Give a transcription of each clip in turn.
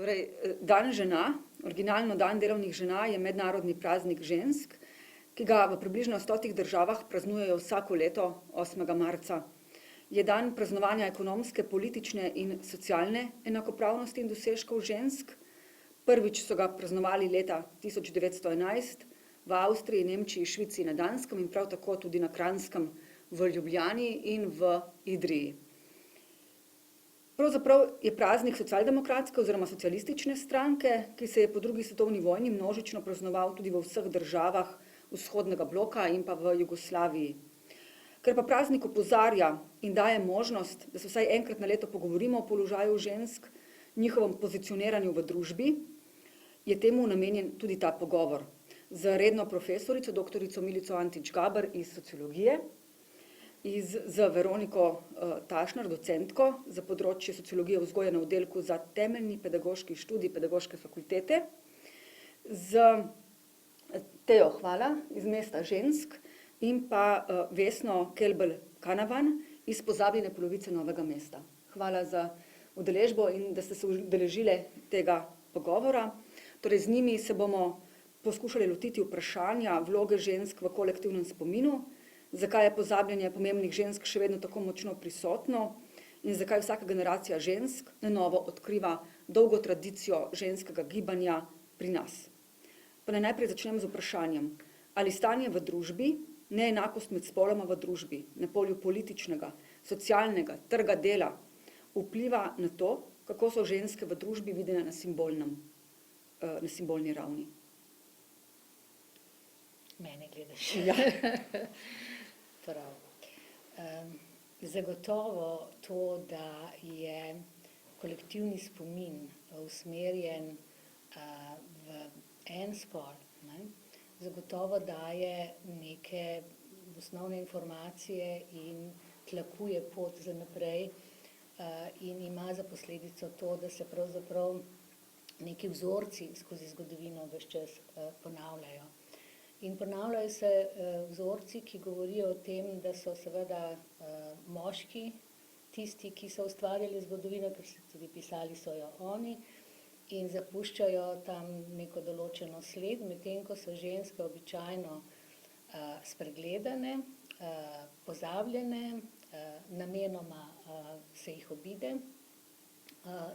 Torej, dan žena, originalno dan delovnih žena, je mednarodni praznik žensk, ki ga v približno 100 državah praznujejo vsako leto 8. marca. Je dan praznovanja ekonomske, politične in socialne enakopravnosti in dosežkov žensk. Prvič so ga praznovali leta 1911 v Avstriji, Nemčiji, Švici in na Danskem in prav tako tudi na Kranjskem, v Ljubljani in v Idriji. Pravzaprav je praznik socialdemokratske oziroma socialistične stranke, ki se je po drugi svetovni vojni množično praznoval tudi v vseh državah vzhodnega bloka in pa v Jugoslaviji. Ker pa praznik opozarja in daje možnost, da se vsaj enkrat na leto pogovorimo o položaju žensk, njihovem pozicioniranju v družbi, je temu namenjen tudi ta pogovor z redno profesorico, doktorico Milico Antič Gaber iz sociologije, z Veroniko Tašner, docentko za področje sociologije vzgoje na oddelku za temeljni pedagoški študij Pedagoške fakultete, z Tejo Hvala iz Mesta žensk in pa Vesno Kelbel-Kanavan iz Pozabljene polovice Novega mesta. Hvala za udeležbo in da ste se udeležile tega pogovora. Torej, z njimi se bomo poskušali lotiti vprašanja vloge žensk v kolektivnem spominu, zakaj je pozabljanje pomembnih žensk še vedno tako močno prisotno in zakaj vsaka generacija žensk na novo odkriva dolgo tradicijo ženskega gibanja pri nas. Pa najprej začnem z vprašanjem, ali stanje v družbi, neenakost med spoloma v družbi, na polju političnega, socialnega, trga dela, vpliva na to, kako so ženske v družbi videne na simbolni ravni. Mene gledaš. Ja. Prav. Zagotovo to, da je kolektivni spomin usmerjen v en spol, zagotovo daje neke osnovne informacije in tlakuje pot za naprej in ima za posledico to, da se pravzaprav neki vzorci skozi zgodovino ves čas ponavljajo. In ponavljajo se vzorci, ki govorijo o tem, da so seveda moški tisti, ki so ustvarjali zgodovino, ker so tudi pisali so jo oni in zapuščajo tam neko določeno sled, medtem ko so ženske običajno spregledane, pozabljene, namenoma se jih obide.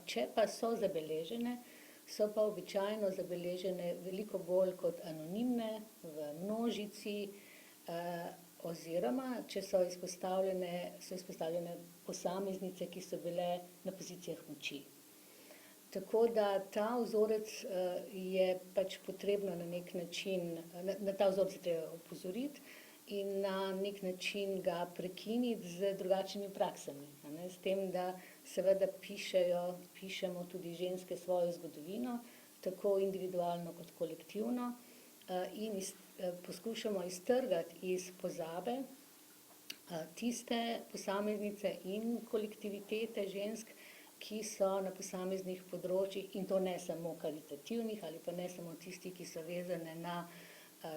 Če pa so zabeležene, so pa običajno zabeležene veliko bolj kot anonimne, v množici, oziroma če so izpostavljene posameznice, ki so bile na pozicijah moči. Tako da ta vzorec je pač potrebno na nek način, na ta vzorec je treba opozoriti in na nek način ga prekiniti z drugačnimi praksami. S tem, da seveda pišemo tudi ženske svojo zgodovino, tako individualno kot kolektivno, in poskušamo iztrgati iz pozabe tiste posameznice in kolektivitete žensk, ki so na posameznih področjih, in to ne samo karitativnih, ali pa ne samo tisti, ki so vezane na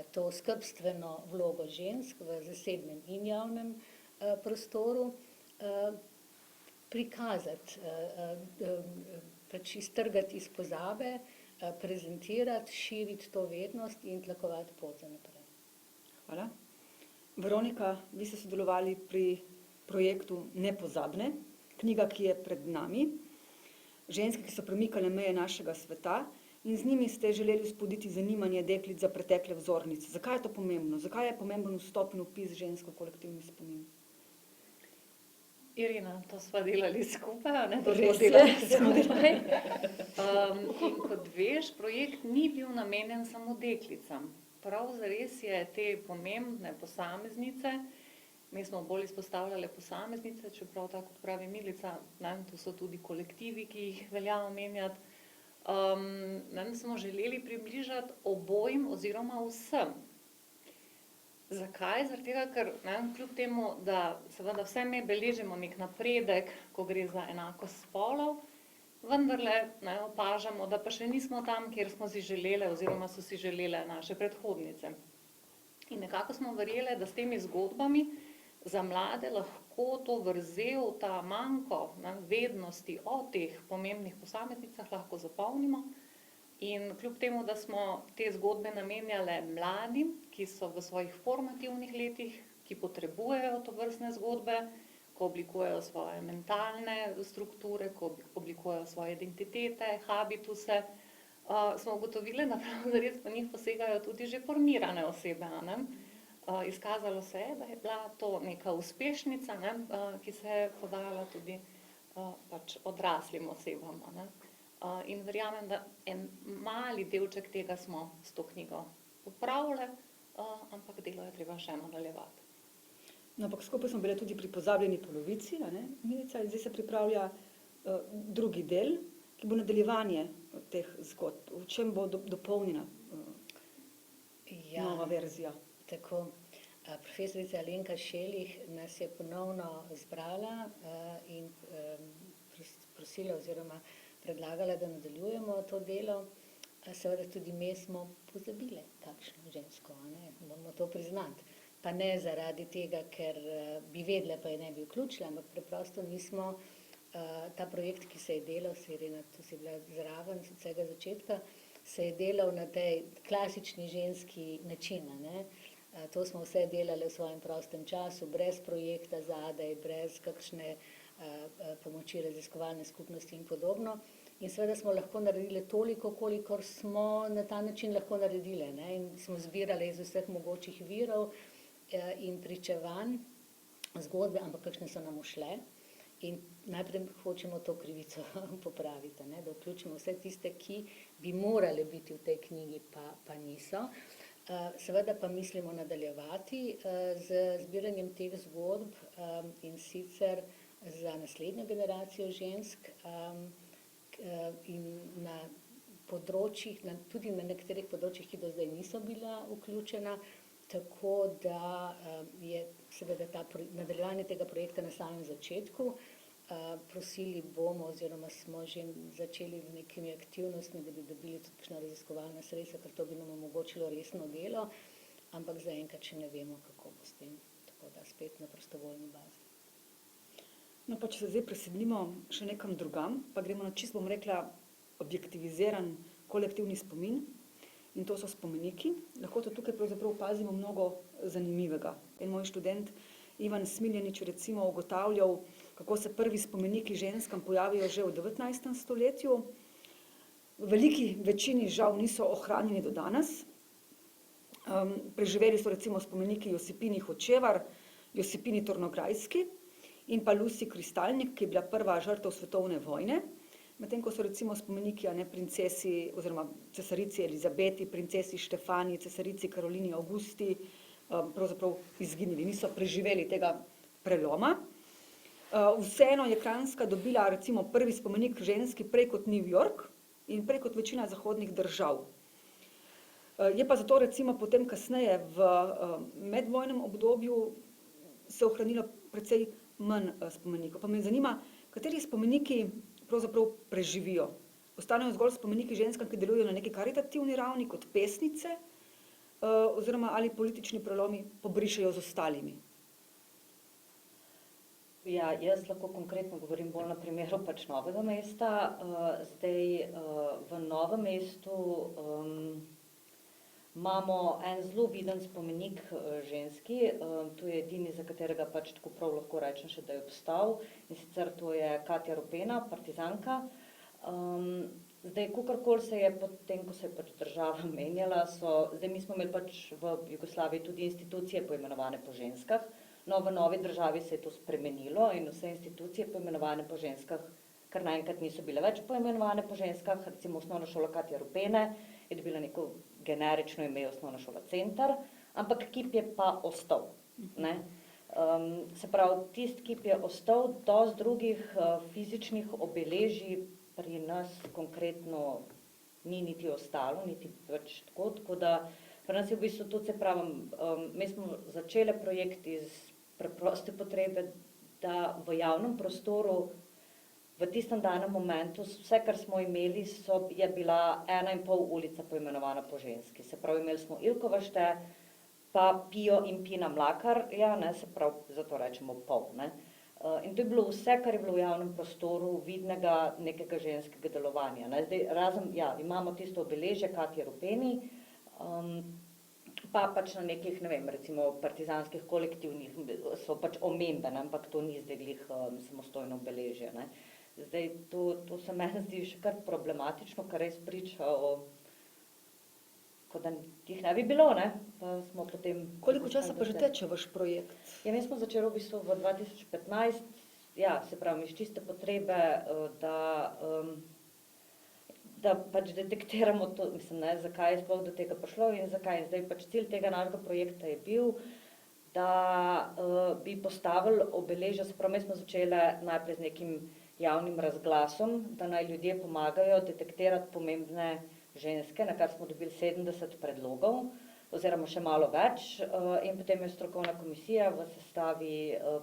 to skrbstveno vlogo žensk v zasebnem in javnem prostoru, prikazati, pač iztrgati iz pozabe, prezentirati, širiti to vednost in tlakovati pot za naprej. Hvala. Veronika, vi ste sodelovali pri projektu Nepozabne, knjiga, ki je pred nami, ženske, ki so premikale meje našega sveta, in z njimi ste želeli vzbuditi zanimanje deklic za pretekle vzornice. Zakaj je to pomembno? Zakaj je pomemben vstop in vpis žensk v kolektivni spomin? Irina, to sva delali skupaj, ne? Res je. In kot veš, projekt ni bil namenjen samo deklicam. Prav zares je te pomembne posameznice, mi smo bolj izpostavljali posameznice, čeprav tako kot pravi Milica, to so tudi kolektivi, ki jih velja omenjati. Smo želeli približati obojim oziroma vsem. Zakaj? Zaradi tega, ker kljub temu, da seveda vse mi beležimo nek napredek, ko gre za enakost spolov, vendarle opažamo, da pa še nismo tam, kjer smo si želeli oziroma so si želele naše predhodnice. In nekako smo verjele, da s temi zgodbami za mlade lahko lahko to vrzel, ta manko vednosti o teh pomembnih posameznicah lahko zapolnimo. In kljub temu, da smo te zgodbe namenjale mladim, ki so v svojih formativnih letih, ki potrebujejo tovrstne zgodbe, ko oblikujejo svoje mentalne strukture, ko oblikujejo svoje identitete, habituse, smo ugotovili, da zares po njih posegajo tudi že formirane osebe. Izkazalo se je, da je bila to neka uspešnica, ki se je podajala tudi pač odraslim osebam. In verjamem, da en mali delček tega smo s to knjigo popravili, ampak delo je treba še nadaljevati. No, ampak skupaj smo bile tudi pri pozabljeni polovici, Milica, in zdaj se pripravlja drugi del, ki bo nadaljevanje teh zgodb. V čem bo dopolnjena nova verzija? Tako. Profesorica Alenka Šelih nas je ponovno zbrala in prosila oziroma predlagala, da nadaljujemo to delo. Seveda tudi mi smo pozabile kakšno žensko, moramo to priznati. Pa ne zaradi tega, ker bi vedela, pa je ne bi vključila, ampak preprosto nismo ta projekt, ki se je delal, Irena, tu si bila zraven od vsega začetka, se je delal na tej klasični ženski način. To smo vse delali v svojem prostem času, brez projekta zadaj, brez kakšne pomoči raziskovalne skupnosti in podobno. In seveda smo lahko naredili toliko, kolikor smo na ta način lahko naredili. In smo zbirali iz vseh mogočih virov in pričevanj zgodbe, ampak kakšne so nam ušle. In najprej hočemo to krivico popraviti, da vključimo vse tiste, ki bi morali biti v tej knjigi, pa niso. Seveda pa mislimo nadaljevati z zbiranjem teh zgodb in sicer za naslednjo generacijo žensk in na področjih, tudi na nekaterih področjih, ki do zdaj niso bila vključena, tako da je seveda nadaljevanje tega projekta na samem začetku. Prosili bomo oziroma smo že začeli z nekimi aktivnostmi, da bi dobili tudi kakšna raziskovalna sredstva, ker to bi nam omogočilo resno delo, ampak zaenkrat še ne vemo, kako bo s tem, tako da spet na prostovoljni bazi. No, pa če se zdaj preselimo še nekam drugam, pa gremo na čisto, bom rekla, objektiviziran kolektivni spomin, in to so spomeniki. Lahko to tukaj pravzaprav opazimo mnogo zanimivega. En moj študent Ivan Smiljanič recimo ugotavljal, kako se prvi spomeniki ženskam pojavijo že v 19. stoletju. V veliki večini žal niso ohranjeni do danes. Preživeli so recimo spomeniki Josipini Hočevar, Josipini Tornograjski in pa Lucy Kristalnik, ki je bila prva žrtev svetovne vojne. Medtem ko so recimo spomeniki princesi oziroma cesarici Elizabeti, princesi Štefani, cesarici Karolini Augusti pravzaprav izginili, niso preživeli tega preloma. Vseeno je Kranjska dobila recimo prvi spomenik ženski prej kot New York in prej kot večina zahodnih držav. Je pa zato recimo potem kasneje v medvojnem obdobju se ohranilo precej manj spomenikov. Pa me zanima, kateri spomeniki pravzaprav preživijo. Ostanejo zgolj spomeniki ženskam, ki delujejo na neki karitativni ravni kot pesnice, oziroma ali politični prelomi pobrišejo z ostalimi? Ja, jaz lahko konkretno govorim bolj na primeru pač Novega mesta. Zdaj v Novem mestu imamo en zelo viden spomenik ženski, to je edini, za katerega pač tako prav lahko rečem še, da je obstal, in sicer to je Katja Rupena, partizanka. Zdaj, kakorkoli se je potem, ko se je pač država menjala, zdaj mi smo imeli pač v Jugoslaviji tudi institucije poimenovane po ženskah, no v novi državi se je to spremenilo in vse institucije poimenovane po ženskah kar naenkrat niso bile več poimenovane po ženskah. Recimo osnovna šola Katja Rupene je dobila neko generično ime osnovna šola Center, ampak kip je pa ostal. Se pravi, tisti kip je ostal, dosti drugih fizičnih obeležij pri nas konkretno ni niti ostalo, niti več tako da pri nas je v bistvu tudi, se pravim, mi smo začeli projekt iz preproste potrebe, da v javnem prostoru v tistem danem momentu vse, kar smo imeli, je bila 1,5 ulica poimenovana po ženski. Se pravi, imeli smo Ilkovašte, pa Pio in Pina Mlakar, ja, ne, se pravi, zato rečemo pol, ne. In to je bilo vse, kar je bilo v javnem prostoru vidnega nekega ženskega delovanja, ne. Zdaj, razen, ja, imamo tisto obeležje Katje Rupeni, pa pač na nekih, ne vem, recimo partizanskih kolektivnih so pač omembe, ne, ampak to ni zdaj glih samostojno obeležje, ne. Zdaj, to se meni zdi še kar problematično, kar res priča o, kot da jih ne bi bilo, ne, pa smo potem... Koliko časa pa že teče vaš projekt? Ja, mi smo začeli v bistvu v 2015, ja, se pravi, iz čiste potrebe, da pač detektiramo to, mislim, ne, zakaj je sploh do tega prišlo in zakaj. Zdaj pač cilj tega našega projekta je bil, da bi postavili obeležja, se pravi, mi smo začeli najprej z nekim javnim razglasom, da naj ljudje pomagajo detektirati pomembne ženske, na kar smo dobili 70 predlogov, oziroma še malo več, in potem je strokovna komisija v sestavi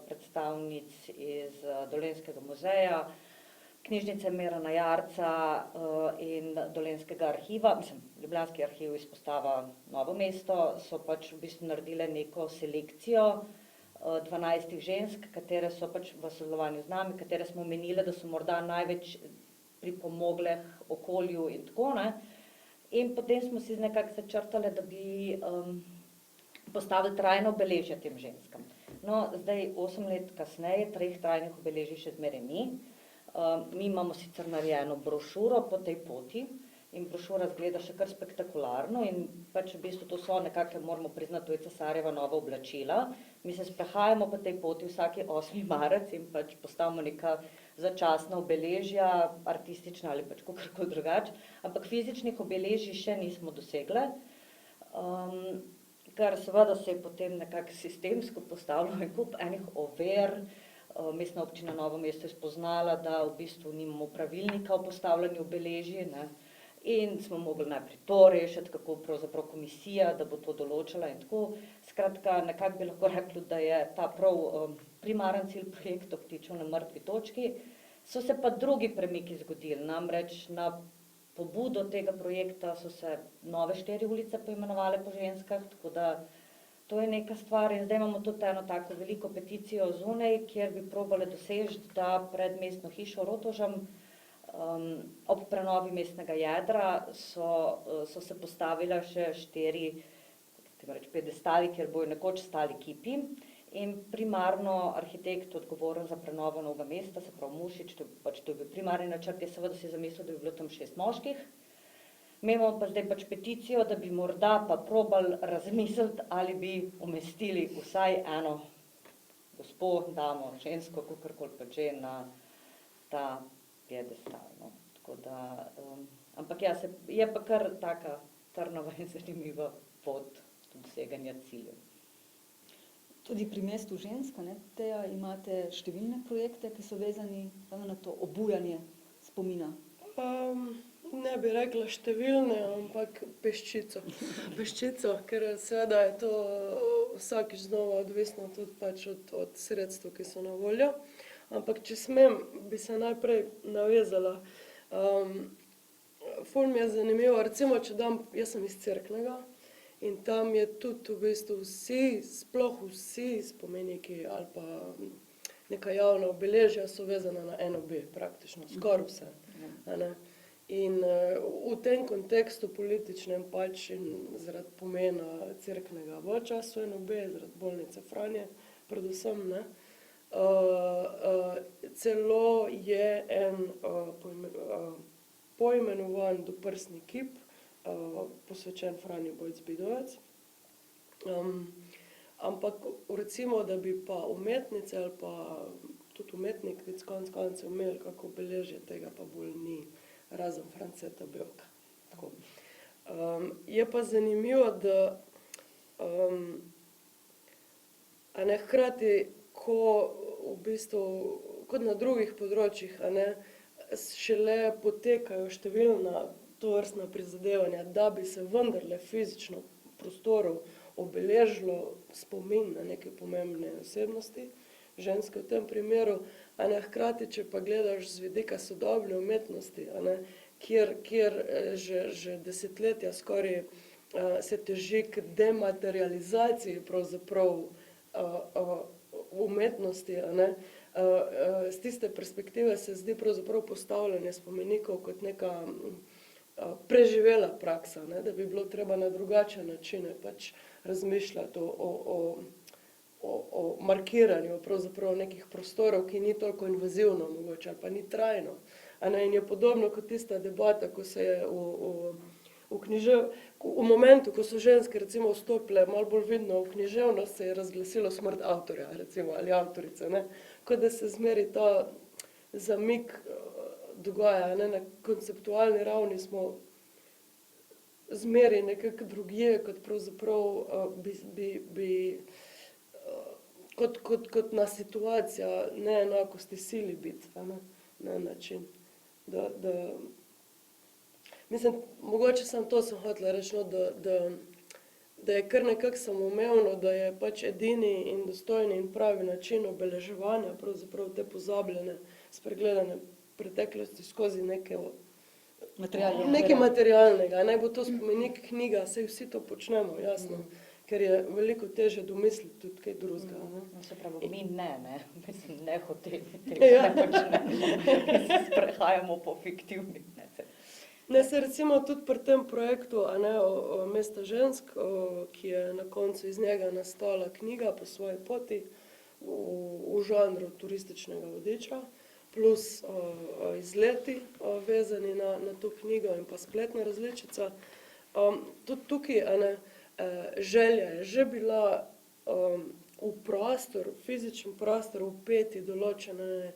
predstavnic iz Dolenjskega muzeja, knjižnice Mirana Jarca in Dolenjskega arhiva, mislim, Ljubljanski arhiv izpostava Novo mesto, so pač v bistvu naredile neko selekcijo 12 žensk, katere so pač v sodelovanju z nami, katere smo menile, da so morda največ pripomogle okolju in tako, ne. In potem smo si nekako začrtali, da bi postavili trajno obeležje tem ženskam. No, zdaj 8 let kasneje, 3 trajnih obeležij še zmeraj ni. Mi imamo sicer narejeno brošuro po tej poti in brošura izgleda še kar spektakularno in pač v bistvu to so nekako, moramo priznati, to je cesarjeva nova oblačila. Mi se sprehajamo po tej poti vsaki 8. marec in pač postavimo neka začasna obeležja, artistična ali pač kakorkoli drugače, ampak fizičnih obeležij še nismo dosegle, ker seveda se je potem nekako sistemsko postavilo en kup enih ovir. Mestna občina Novo mesto je spoznala, da v bistvu nimamo pravilnika o postavljanju obeležij, ne, in smo mogli najprej to rešiti, kako pravzaprav komisija, da bo to določila in tako. Skratka, nekako bi lahko rekli, da je ta prav primaren cilj projekta obtičal na mrtvi točki. So se pa drugi premiki zgodili, namreč na pobudo tega projekta so se nove 4 ulice poimenovale po ženskah, tako da to je neka stvar in zdaj imamo tudi eno tako veliko peticijo zunaj, kjer bi probali doseči, da pred mestno hišo Rotovžem ob prenovi mestnega jedra so se postavila še 4 pedestali, kjer bojo nekoč stali kipi. In primarno arhitekt odgovoren za prenovo Novega mesta, se pravi Mušič, to je bil primarni načrt, je seveda si zamislil, da bi bilo tam 6 moških. Mi imamo pa zdaj pač peticijo, da bi morda pa probali razmisliti, ali bi umestili vsaj eno gospo, damo, žensko, kakorkoli pač že na ta piedestal, no. Tako da, ampak ja, je pa kar taka trnova in zanimiva pot doseganja ciljev. Tudi pri mestu ženska, ne, Teja, imate številne projekte, ki so vezani na to obujanje spomina. Ne bi rekla številne, ampak peščico. Peščico, ker seveda je to vsakič znova odvisno tudi pač od sredstev, ki so na voljo. Ampak če smem, bi se najprej navezala. Ful mi je zanimivo, recimo, če dam, jaz sem iz Cerknega in tam je tudi v bistvu sploh vsi spomeniki ali pa neka javna obeležja so vezana na NOB praktično, skoraj vse. In v tem kontekstu političnem pač in zaradi pomena Cerknega v času NOB, zaradi bolnice Franje, predvsem, ne, celo je en poimenovan doprsni kip, posvečen Franji Bojc-Bidovec. Ampak recimo, da bi pa umetnice ali pa tudi umetnik konec koncev imeli kako obeležje, tega pa bolj ni. Razen Franceta Bevka. Tako. Je pa zanimivo, da hkrati, ko v bistvu, kot na drugih področjih, šele potekajo številna tovrstna prizadevanja, da bi se vendarle fizično v prostoru obeležilo spomin na neke pomembne osebnosti, ženske v tem primeru, hkrati, če pa gledaš z vidika sodobne umetnosti, kjer že desetletja skoraj se teži k dematerializaciji pravzaprav umetnosti, a ne. Z tiste perspektive se zdi pravzaprav postavljanje spomenikov kot neka preživela praksa, ne, da bi bilo treba na drugačne načine pač razmišljati o markiranju pravzaprav nekih prostorov, ki ni toliko invazivno mogoče ali pa ni trajno. A ne, in je podobno kot tista debata, ko se je v momentu, ko so ženske recimo vstopile malo bolj vidno v književnost, se je razglasilo smrt avtorja, recimo, ali avtorice, ne. Kot da se zmeri ta zamik dogaja, ne, na konceptualni ravni smo zmeri nekako drugje, kot pravzaprav kot na situacija neenakosti sili biti, a ne, na način, mislim, mogoče samo to sem hotela reči, no, da je kar nekako samoumevno, da je pač edini in dostojni in pravi način obeleževanja pravzaprav te pozabljene, spregledane preteklosti skozi nekaj materialnega. Naj bo to spomenik, knjiga, saj vsi to počnemo, jasno, ker je veliko težje domisliti tudi kaj drugega. Se pravi, mi ne, mislim, ne hoteli tega ne počnemo, mi se sprehajamo po fiktivnih. Ne, se recimo tudi pri tem projektu, a ne, o Mesta žensk, ki je na koncu iz njega nastala knjiga po svoji poti v žanru turističnega vodiča, plus izleti vezani na to knjigo in pa spletna različica. Tudi tukaj, a ne, želja je že bila v prostor, fizičen prostor vpeti določene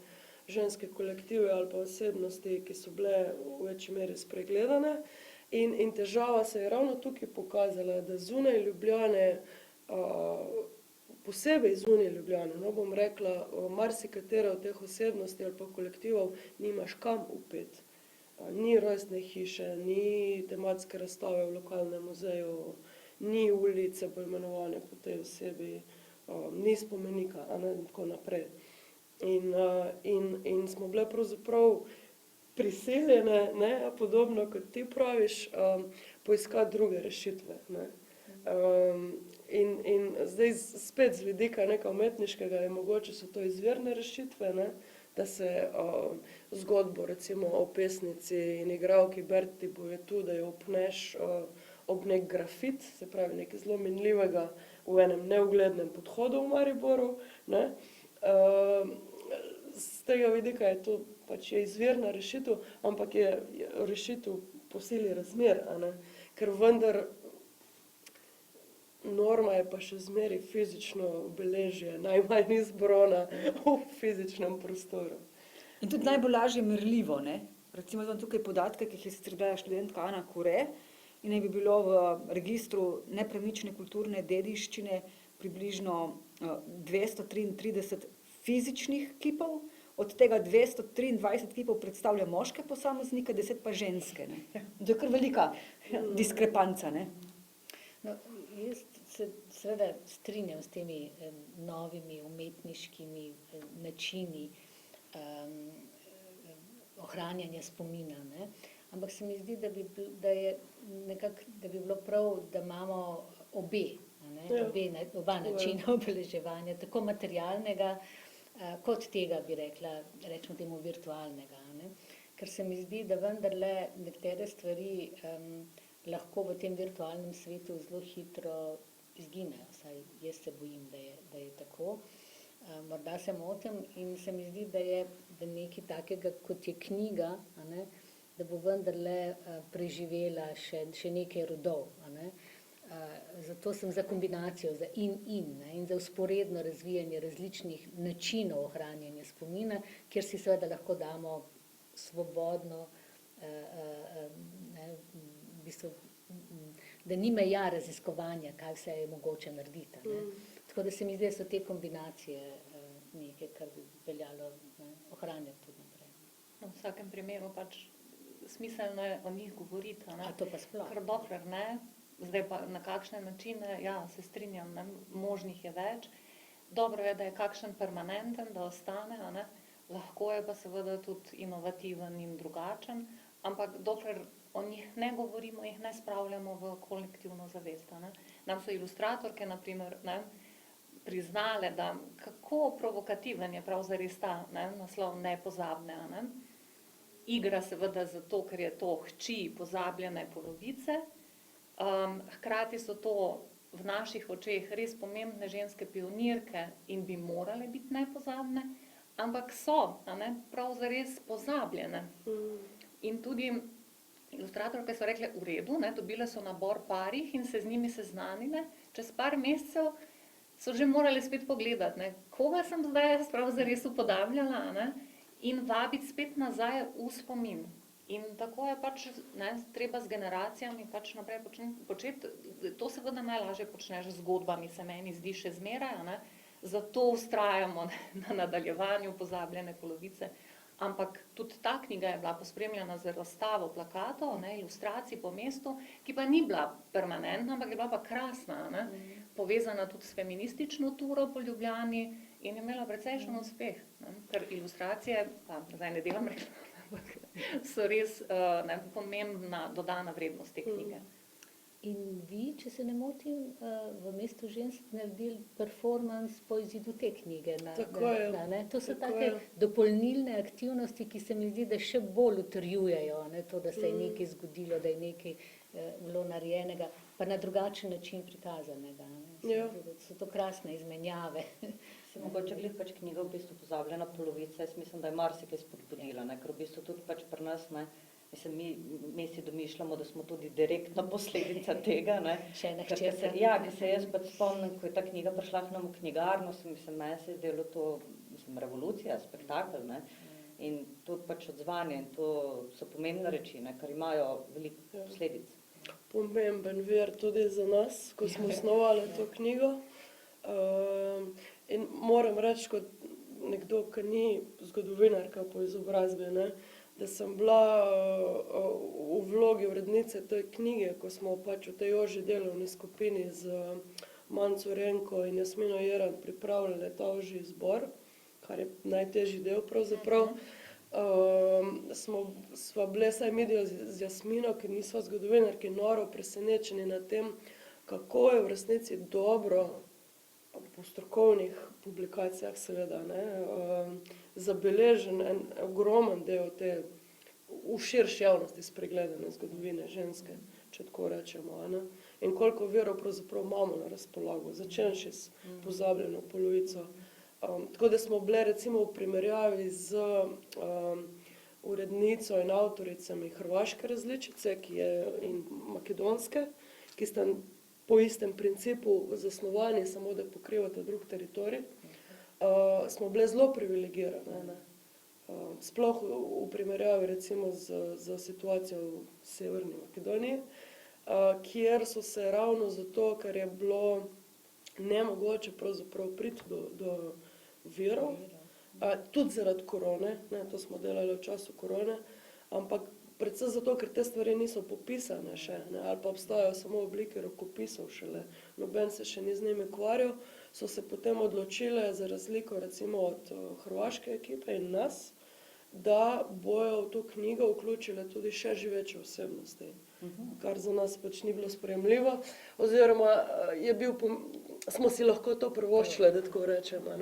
ženske kolektive ali pa osebnosti, ki so bile v večji meri spregledane. In težava se je ravno tukaj pokazala, da zunaj Ljubljane, posebej zunaj Ljubljane, no, bom rekla, marsikatera od teh osebnosti ali pa kolektivov nimaš kam vpeti. Ni rojstne hiše, ni tematske razstave v lokalnem muzeju, ni ulice poimenovane po tej osebi, ni spomenika, a ne, in tako naprej. In smo bile pravzaprav prisiljene, ne, podobno kot ti praviš, poiskati druge rešitve, ne. In zdaj spet z vidika nekaj umetniškega je mogoče so to izvirne rešitve, ne, da se zgodbo recimo o pesnici in igralki Berti Bojetu, da jo upneš ob nek grafit, se pravi nekaj zelo minljivega v enem neuglednem podhodu v Mariboru, ne. Z tega vidika je to pač je izvirna rešitev, ampak je rešitev po sili razmer, a ne, ker vendar norma je pa še zmeraj fizično obeležje, najmanj izbrona v fizičnem prostoru. In tudi najbolj lažje merljivo, ne? Recimo imam tukaj podatke, ki jih je sicer dala študentka Ana Kure, in naj bi bilo v registru nepremične kulturne dediščine približno 233 fizičnih kipov, od tega 223 kipov predstavlja moške posameznike, 10 pa ženske, ne. To je kar velika diskrepanca, ne. No, jaz se seveda strinjam s temi novimi umetniškimi načini ohranjanja spomina, ne. Ampak se mi zdi, da bi bilo prav, da imamo oba načina obeleževanja, tako materialnega, kot tega, bi rekla, rečemo temu virtualnega, ne. Ker se mi zdi, da vendarle nekatere stvari lahko v tem virtualnem svetu zelo hitro izginejo, saj jaz se bojim, da je tako. Morda se motim in se mi zdi, da je nekaj takega, kot je knjiga, a ne, da bo vendarle preživela še nekaj rodov, a ne. Zato sem za kombinacijo, za ne, in za vzporedno razvijanje različnih načinov ohranjanja spomina, kjer si seveda lahko damo svobodno, ne, v bistvu, da ni meja raziskovanja, kaj vse je mogoče narediti, ne. Tako da se mi zdi, da so te kombinacije nekaj, kar bi veljalo, ne, ohranjati tudi naprej. V vsakem primeru pač smiselno je o njih govoriti, a ne. A to pa sploh. Ker dokler ne, zdaj pa na kakšne načine, ja, se strinjam, ne, možnih je več. Dobro je, da je kakšen permanenten, da ostane, a ne. Lahko je pa seveda tudi inovativen in drugačen, ampak dokler o njih ne govorimo, jih ne spravljamo v kolektivno zavest. Ne. Nam so ilustratorke, na primer, ne, priznale, da kako provokativen je prav zares ta naslov Nepozabne. Ne. Igra seveda zato, ker je to hči pozabljene polovice, hkrati so to v naših očeh res pomembne ženske pionirke in bi morale biti nepozabne, ampak so, prav zares pozabljene. In tudi ilustratorke so rekle, v redu, dobile so nabor parih in se z njimi seznanile, čez par mesecev so že morali spet pogledati, koga sem zdaj prav zares upodabljala, in vabiti spet nazaj v spomin. In tako je pač treba z generacijami pač naprej početi. To seveda najlažje počneš z zgodbami, se meni zdi še zmeraj, zato vztrajamo na nadaljevanju pozabljene polovice. Ampak tudi ta knjiga je bila pospremljena z razstavo plakatov, ilustracij po mestu, ki pa ni bila permanentna, ampak je bila pa krasna, povezana tudi s feministično turo po Ljubljani in je imela precejšen uspeh, ker ilustracije, pa zdaj ne delam reklame, so res pomembna dodana vrednost te knjige. In vi, če se ne motim, v Mestu žensk naredili performans po izidu te knjige. Tako je. To so Tako take je. dopolnilne aktivnosti, ki se mi zdi, da še bolj utrjujejo to, da se je nekaj zgodilo, da je nekaj bilo narejenega, pa na drugačen način prikazanega. Se mi Ja. zdi, da so to krasne izmenjave. Se mogoče glih pač knjiga v bistvu Pozabljena polovica, jaz mislim, da je marsikaj spodbudila, ker v bistvu tudi pač pri nas, mislim, mi si domišljamo, da smo tudi direktna posledica tega, Še ena Ker hčerka. ker se jaz pač spomnim, ko je ta knjiga prišla k nam v knjigarno, meni se je zdelo to, revolucija, spektakel, in tudi pač odzvanje, in to so pomembne reči, ker imajo veliko posledic. Pomemben vir tudi za nas, ko smo snovali to knjigo. In moram reči, kot nekdo, ki ni zgodovinarka po izobrazbi, da sem bila v vlogi urednice te knjige, ko smo pač v tej ožji delovni skupini z Manco Renko in Jasmino Jeran pripravljali ta ožji izbor, kar je najtežji del pravzaprav. Sva bile saj medijo z Jasmino, ker nisva zgodovinarki, noro presenečeni nad tem, kako je v resnici dobro po strokovnih publikacijah seveda, zabeležen en ogromen del te v širši javnosti spregledane zgodovine ženske, če tako rečemo. In koliko virov pravzaprav imamo na razpolago, začenši s pozabljeno polovico. Tako da smo bile recimo v primerjavi z urednico in avtoricami hrvaške različice in makedonske, ki sta po istem principu zasnovani, samo da pokrivata drug teritorij, smo bile zelo privilegirane. Sploh v primerjavi recimo z situacijo v Severni Makedoniji, kjer so se ravno zato, ker je bilo nemogoče pravzaprav priti do virov, tudi zaradi korone, to smo delali v času korone, ampak predvsem zato, ker te stvari niso popisane še, ali pa obstajajo samo v obliki rokopisov šele, noben se še ni z njimi ukvarjal, so se potem odločile, za razliko recimo od hrvaške ekipe in nas, da bojo v to knjigo vključile tudi še živeče osebnosti, kar za nas pač ni bilo sprejemljivo, oziroma smo si lahko to privoščile, da tako rečemo.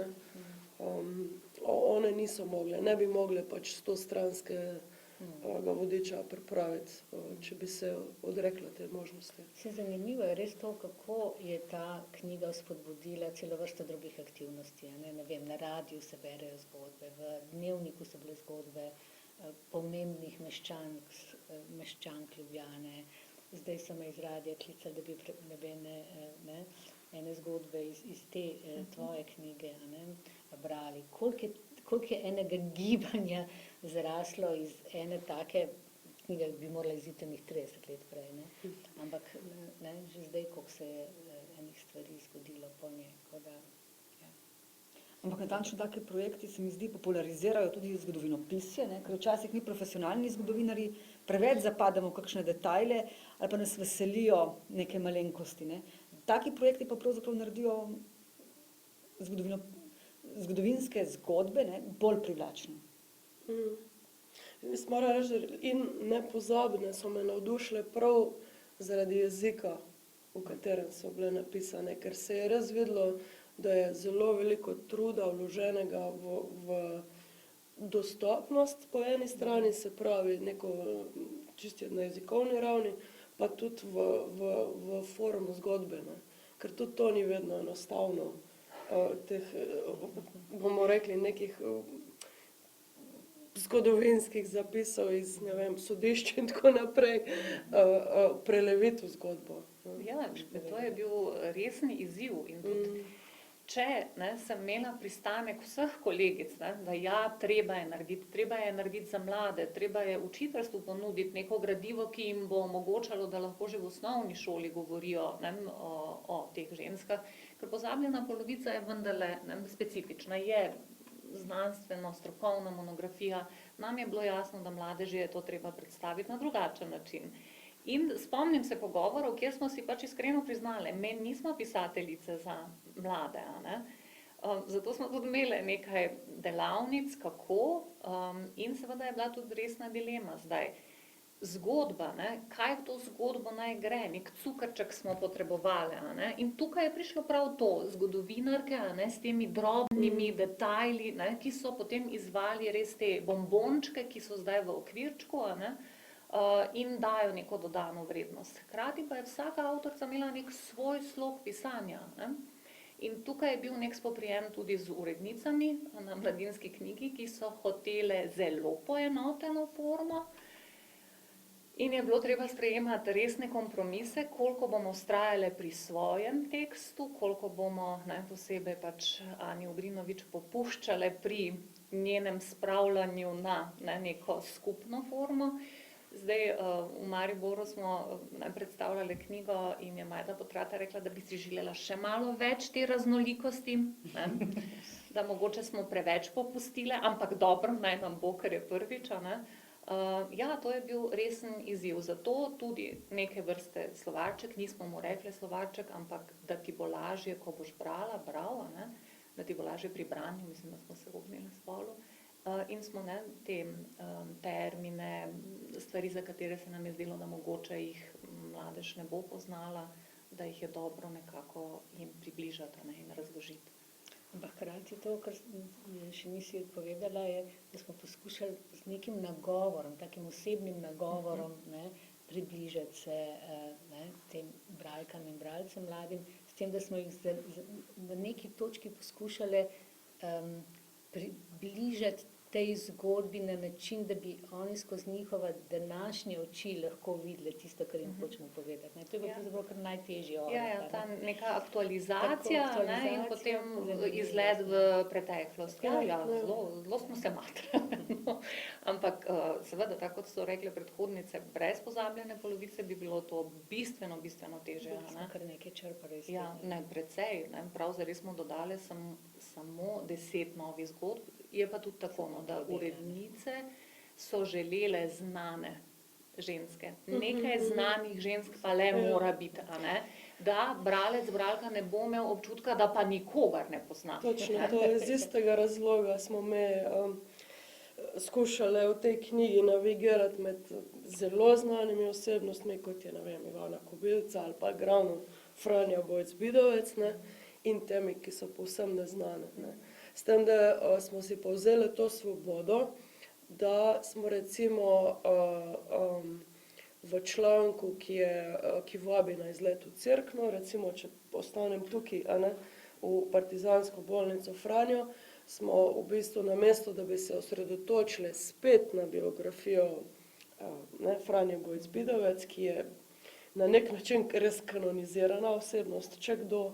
One niso mogle, ne bi mogle pač 100-stranskega vodiča pripraviti, če bi se odrekla te možnosti. Zanimivo je res to, kako je ta knjiga spodbudila celo vrsto drugih aktivnosti. Ne vem, na radiju se berejo zgodbe, v dnevniku so bile zgodbe pomembnih meščank Ljubljane. Zdaj so me iz radija klicali, da bi ene zgodbe iz te tvoje knjige brali. Koliko je enega gibanja zraslo iz ene take knjige, bi morala iziti 30 let prej. Ampak že zdaj, koliko se je enih stvari zgodilo po njej. Ampak natančno take projekti se mi zdi popularizirajo tudi zgodovinopisje, ker včasih mi profesionalni zgodovinarji preveč zapademo v kakšne detajle ali pa nas veselijo neke malenkosti. Taki projekti pa pravzaprav naredijo zgodovinske zgodbe bolj privlačne. Jaz moram reči, in Nepozabne so me navdušile prav zaradi jezika, v katerem so bile napisane, ker se je res videlo, da je zelo veliko truda vloženega v dostopnost po eni strani, se pravi neko čisto na jezikovni ravni, pa tudi v formu zgodbe, ne. Ker tudi to ni vedno enostavno, teh, bomo rekli, nekih zgodovinskih zapisov iz, ne vem, sodišč in tako naprej, preleviti v zgodbo. Ja, to je bil resen izziv in tudi če sem imela pristanek vseh kolegic, da ja, treba je narediti za mlade, treba je učiteljstvu ponuditi neko gradivo, ki jim bo omogočalo, da lahko že v osnovni šoli govorijo o teh ženskah, ker pozabljena polovica je vendarle specifična, je znanstveno, strokovna monografija, nam je bilo jasno, da mladeži je to treba predstaviti na drugačen način. In spomnim se pogovorov, kjer smo si pač iskreno priznali, mi nismo pisateljice za mlade, zato smo tudi imeli nekaj delavnic, kako, in seveda je bila tudi resna dilema zdaj. Zgodba, kaj v to zgodbo naj gre, nek cukrček smo potrebovali, in tukaj je prišlo prav to, zgodovinarke, s temi drobnimi detajli, ki so potem izvali res te bombončke, ki so zdaj v okvirčku, in dajo neko dodano vrednost. Hkrati pa je vsaka avtorica imela nek svoj slog pisanja. In tukaj je bil nek spoprijem tudi z urednicami na Mladinski knjigi, ki so hotele zelo poenoteno formo. In je bilo treba sprejemati resne kompromise, koliko bomo vztrajale pri svojem tekstu, koliko bomo posebej pač Ani Ugrinović popuščale pri njenem spravljanju na neko skupno formo. Zdaj, v Mariboru smo predstavljali knjigo in je Majda Potrata rekla, da bi si želela še malo več te raznolikosti, da mogoče smo preveč popustile, ampak dobro, naj nam bo, ker je prvič. Ja, to je bil resen izziv, zato tudi neke vrste slovarček, nismo mu rekli slovarček, ampak da ti bo lažje, ko boš bral, da ti bo lažje pri branju, mislim, da smo se ognili spolu. In smo te termine, stvari, za katere se nam je zdelo, da mogoče jih mladež ne bo poznala, da jih je dobro nekako jim približati in razložiti. Ampak hkrati to, kar še nisi povedala, je, da smo poskušali z nekim nagovorom, takim osebnim nagovorom, približati se tem bralkam in bralcem mladim, s tem, da smo jih v neki točki poskušali približati tej zgodbi na način, da bi oni skozi njihove današnje oči lahko videli tisto, kar jim hočemo povedati. To je bilo pravzaprav kar najtežje. Ja, ta neka aktualizacija in potem izgled v preteklost. Ja, zelo smo se matrali. Ampak seveda, tako kot so rekle predhodnice, brez pozabljene polovice bi bilo to bistveno težje. Smo kar nekaj črpali. Ja, precej. Prav zares smo dodali samo 10 novih zgodb. Je pa tudi tako, da urednice so želele znane ženske. Nekaj znanih žensk pa le mora biti, da bralec, bralka ne bo imel občutka, da pa nikogar ne pozna. Točno, to je z istega razloga smo me skušali v tej knjigi navigirati med zelo znanimi osebnostmi, kot je, Ivana Kobilca ali pa glavno Franja Bojc-Bidovec, in temi, ki so povsem neznane. S tem, da smo si povzeli to svobodo, da smo recimo v članku, ki vabi na izlet v Cerkno, recimo, če ostanem tukaj, v partizansko bolnico Franjo, smo v bistvu namesto, da bi se osredotočili spet na biografijo Franje Bojc-Bidovec, ki je na nek način res kanonizirana osebnost, če kdo,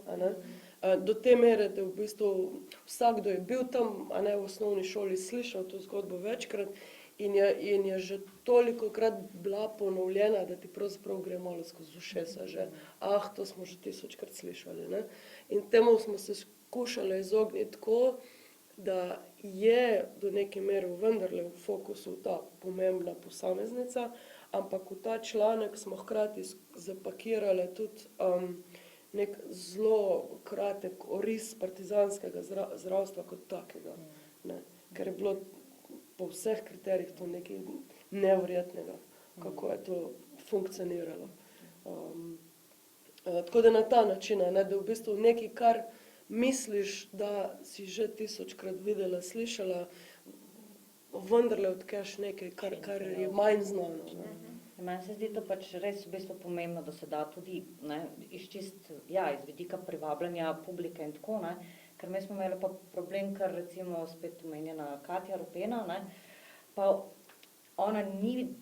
do te mere, da v bistvu vsakdo je bil tam, v osnovni šoli slišal to zgodbo večkrat in je že tolikokrat bila ponovljena, da ti pravzaprav gre malo skozi ušesa že, to smo že 1000krat slišali. In temu smo se skušali izogniti tako, da je do neke mere vendarle v fokusu ta pomembna posameznica, ampak v ta članek smo hkrati zapakirali tudi nek zelo kratek oris partizanskega zdravstva kot takega. Ker je bilo po vseh kriterijih to nekaj neverjetnega, kako je to funkcioniralo. Tako da na ta način, ne, da v bistvu nekaj, kar misliš, da si že 1000-krat videla, slišala, vendarle odkriješ nekaj, kar je manj znano. Ne. Meni se zdi to pač res v bistvu pomembno, da se da tudi iz vidika privabljanja publike in tako, ne, ker mi smo imeli pa problem, ker recimo spet omenjena Katja Rupena, ne, pa ona ni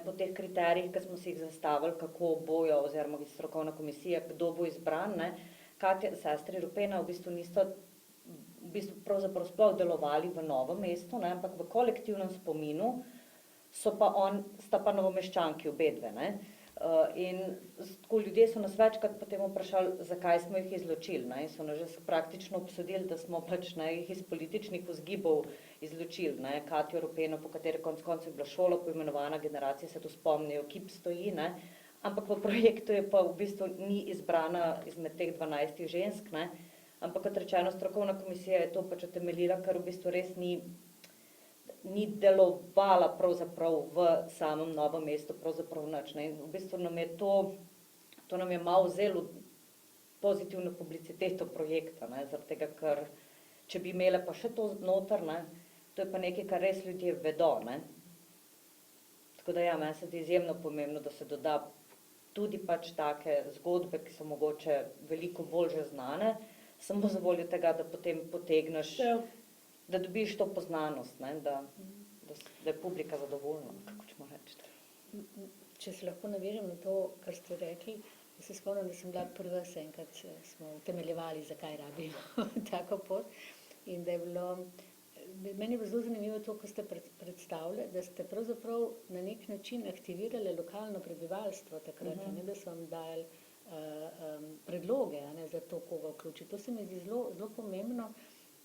po teh kriterijih, ki smo si jih zastavili, kako bojo, oziroma strokovna komisija, kdo bo izbran, ne. Katja, sestri Rupena v bistvu niso pravzaprav sploh delovali v Novem mestu, ne, ampak v kolektivnem spominu sta pa Novomeščanki obedve, ne. In tako ljudje so nas večkrat potem vprašali, zakaj smo jih izločili, ne, in so nas že praktično obsodili, da smo pač jih iz političnih vzgibov izločili, ne, Katjo Rupeno, po kateri konec koncev je bila šola poimenovana, generacije se tu spomnijo, kip stoji, ne, ampak v projektu je pa v bistvu ni izbrana izmed teh 12 žensk, ne, ampak kot rečeno, strokovna komisija je to pač utemeljila, ker v bistvu res ni delovala pravzaprav v samem Novem mestu, pravzaprav nič, ne, in v bistvu nam je to nam je malo vzelo pozitivno publiciteto projekta, ne, zaradi tega, ker če bi imele pa še to noter, ne, to je pa nekaj, kar res ljudje vedo, ne. Tako da ja, meni se zdi izjemno pomembno, da se doda tudi pač take zgodbe, ki so mogoče veliko bolj že znane, samo za voljo tega, da potem potegneš, da dobiš to poznanost, ne, da je publika zadovoljna, kako ćemo reči. Če se lahko navežem na to, kar ste rekli, se spomnim, da sem bila prva enkrat, smo utemeljevali, zakaj rabimo tako pot. In da je bilo, meni je bilo zelo zanimivo to, ko ste predstavljali, da ste pravzaprav na nek način aktivirali lokalno prebivalstvo takrat, ne, da so vam dali predloge, ne, za to, koga vključiti. To se mi zdi zelo pomembno,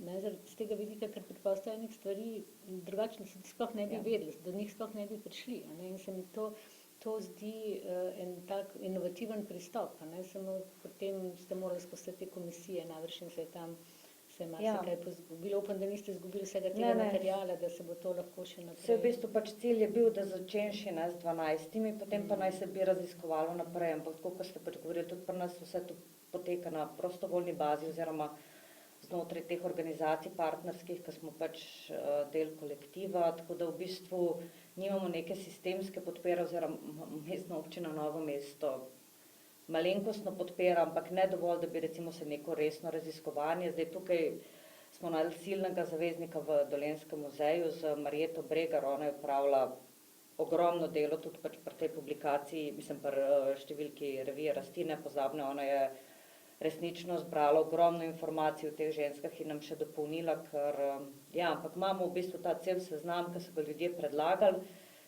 ne, z tega vidika, ker pri postavljenih stvari drugače sploh ne bi vedeli, do njih sploh ne bi prišli. Ne, in se mi to zdi en tak inovativen pristop. Ne, samo potem ste morali skozi te komisije, najbrž in se je tam marsikaj pozgubilo. Upam, da niste izgubili vsega tega materiala, da se bo to lahko še naprej. Vse v bistvu pač cilj je bil, da začenši z 12, potem pa naj se bi raziskovalo naprej, ampak tako, kot ste pač govorili, tudi pri nas vse to poteka na prostovoljni bazi oziroma znotraj teh organizacij partnerskih, ki smo pač del kolektiva, tako da v bistvu nimamo neke sistemske podpore oziroma mestna občina Novo mesto malenkostno podpira, ampak ne dovolj, da bi recimo se neko resno raziskovanje. Zdaj tukaj smo našli silnega zaveznika v Dolenjskem muzeju z Marjeto Bregar, ona je opravila ogromno delo tudi pač pri tej publikaciji, mislim pri številki revije Rasti nepozabne, ona je resnično zbrala ogromno informacij o teh ženskah in nam še dopolnila, ker ampak imamo v bistvu ta cel seznam, ki so ga ljudje predlagali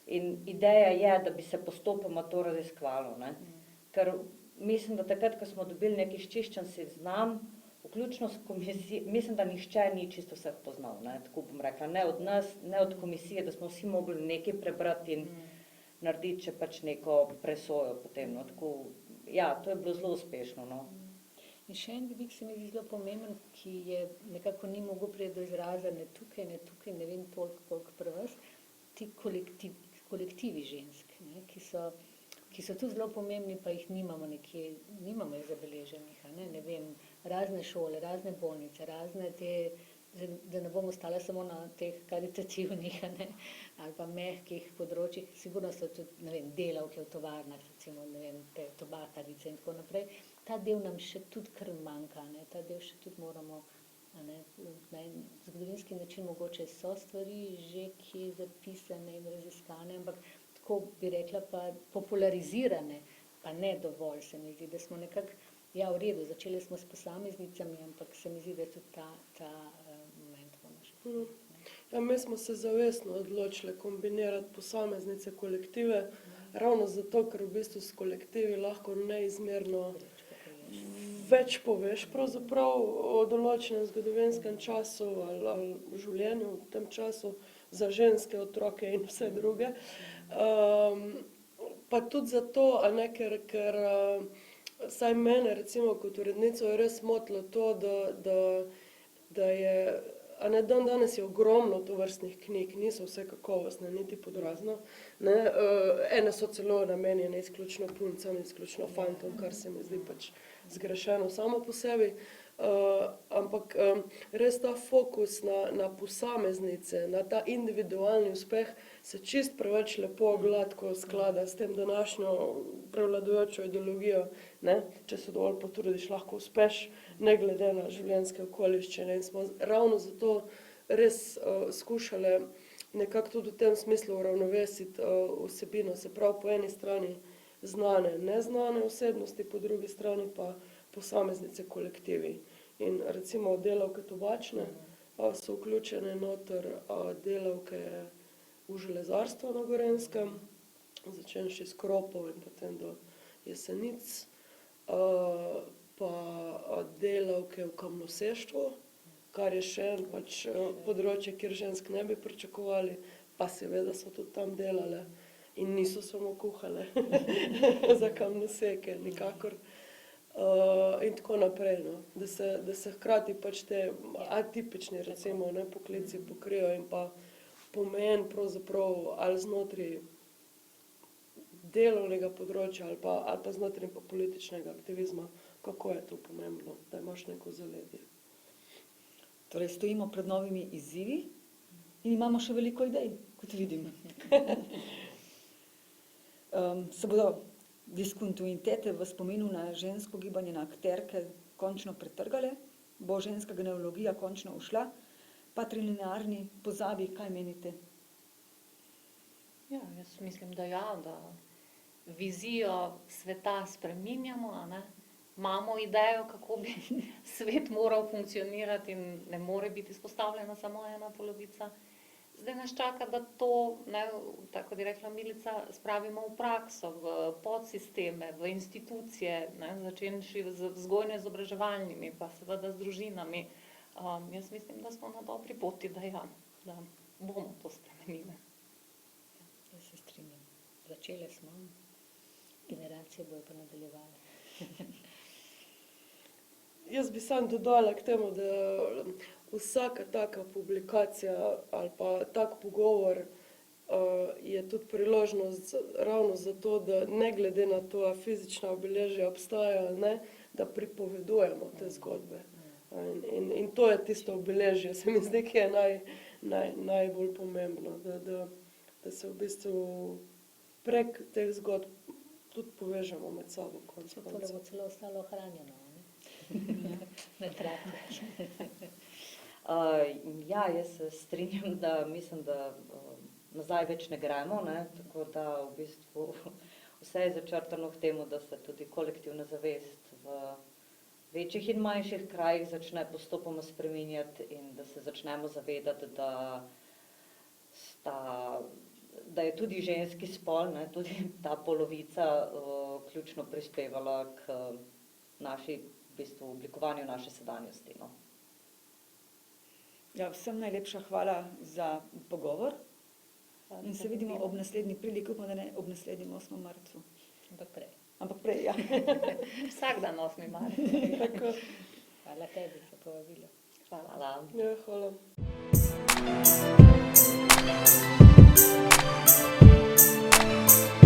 in ideja je, da bi se postopoma to raziskovalo, ne. Ker mislim, da takrat, ko smo dobili neki izčiščen seznam, vključno s komisijo, mislim, da nihče ni čisto vseh poznal, ne, tako bom rekla, ne od nas, ne od komisije, da smo vsi mogli nekaj prebrati in narediti še pač neko presojo potem, no, tako, to je bilo zelo uspešno, no. In še en vidik se mi zdi zelo pomemben, ki je nekako ni mogel priti do izraza, ne tukaj, ne vem toliko, koliko pri vas, ti kolektivi žensk, ne, ki so tu zelo pomembni, pa jih nimamo nekje, nimamo jih zabeleženih, ne vem, razne šole, razne bolnice, razne te, da ne bomo stala samo na teh karitativnih, ne, ali pa mehkih področjih, sigurno so tudi, ne vem, delavke v tovarnah, recimo, ne vem, te tobakarice in tako naprej. Ta del nam še tudi kar manjka, ne, ta del še tudi moramo, ne, na en zgodovinski način mogoče so stvari že kje zapisane in raziskane, ampak tako bi rekla pa popularizirane, pa ne dovolj, se mi zdi, da smo nekako, v redu, začeli smo s posameznicami, ampak se mi zdi, da je tudi ta moment pomoč. Mi smo se zavestno odločili kombinirati posameznice, kolektive, ravno zato, ker v bistvu s kolektivi lahko neizmerno več poveš pravzaprav o določenem zgodovinskem času ali življenju v tem času za ženske, otroke in vse druge. Pa tudi zato, ker saj mene recimo kot urednico je res motilo to, da je A ne, dan danes je ogromno tovrstnih knjig, niso vse kakovostne, niti podrazno. Ne, ene so celo namenjene izključno puncam, izključno fantom, kar se mi zdi pač zgrešeno samo po sebi. Ampak res ta fokus na posameznice, na ta individualni uspeh se čist preveč lepo, gladko sklada s tem današnjo prevladujočo ideologijo, ne? Če se dovolj potrudiš, lahko uspeš, ne glede na življenjske okoliščine. In smo ravno zato res skušali nekako tudi v tem smislu uravnovesiti vsebino, se pravi po eni strani znane, neznane osebnosti, po drugi strani pa posameznice, kolektivi. In recimo delavke tobačne so vključene noter, delavke v železarstvo na Gorenjskem, začenši s Kropov in potem do Jesenic, pa delavke v kamnoseštvu, kar je še pač področje, kjer žensk ne bi pričakovali, pa seveda so tudi tam delale in niso samo kuhale za kamnoseke, nikakor. In tako naprej, no. Da se hkrati pač te atipični recimo, ne, poklici pokrijo in pa pomen pravzaprav ali znotraj delovnega področja ali pa znotraj pa političnega aktivizma, kako je to pomembno, da imaš neko zaledje. Torej stojimo pred novimi izzivi in imamo še veliko idej, kot vidim. Se bodo diskontinuitete v spominu na žensko gibanje, na akterke končno pretrgale? Bo ženska genealogija končno ušla? Patrilinearni pozabi, kaj menite? Ja, jaz mislim, da ja, da vizijo sveta spreminjamo, a ne? Imamo idejo, kako bi svet moral funkcionirati in ne more biti izpostavljena samo ena polovica. Zdaj nas čaka, da to, ne, tako bi rekla Milica, spravimo v prakso, v podsisteme, v institucije, ne, začenši z vzgojno-izobraževalnimi, pa seveda z družinami. Jaz mislim, da smo na dobri poti, da ja, da bomo to spremenili. Jaz se strinjam. Začele smo, generacije bojo pa nadaljevale. Jaz bi samo dodala k temu, da vsaka taka publikacija ali pa tak pogovor je tudi priložnost ravno zato, da ne glede na to, a fizična obeležja obstajajo ali ne, da pripovedujemo te zgodbe. In to je tisto obeležje, se mi zdi, ki je najbolj pomembno, da se v bistvu prek teh zgodb tudi povežemo med sabo. To bo celo ostalo ohranjeno, ne? Na traku. Ja, jaz se strinjam, da mislim, da nazaj več ne gremo, ne? Tako da v bistvu vse je začrtano k temu, da se tudi kolektivna zavest v večjih in manjših krajih začne postopoma spreminjati in da se začnemo zavedati, da je tudi ženski spol, ne, tudi ta polovica ključno prispevala k naši, v bistvu, oblikovanju naše sedanjosti. No. Ja, vsem najlepša hvala za pogovor in se vidimo ob naslednji priliki, upam, da ne ob naslednjem 8. marcu. Ampak prej, ja. Vsak dan 8. marec. Hvala tebi za povabilo. Hvala. Ja, hvala. Hvala.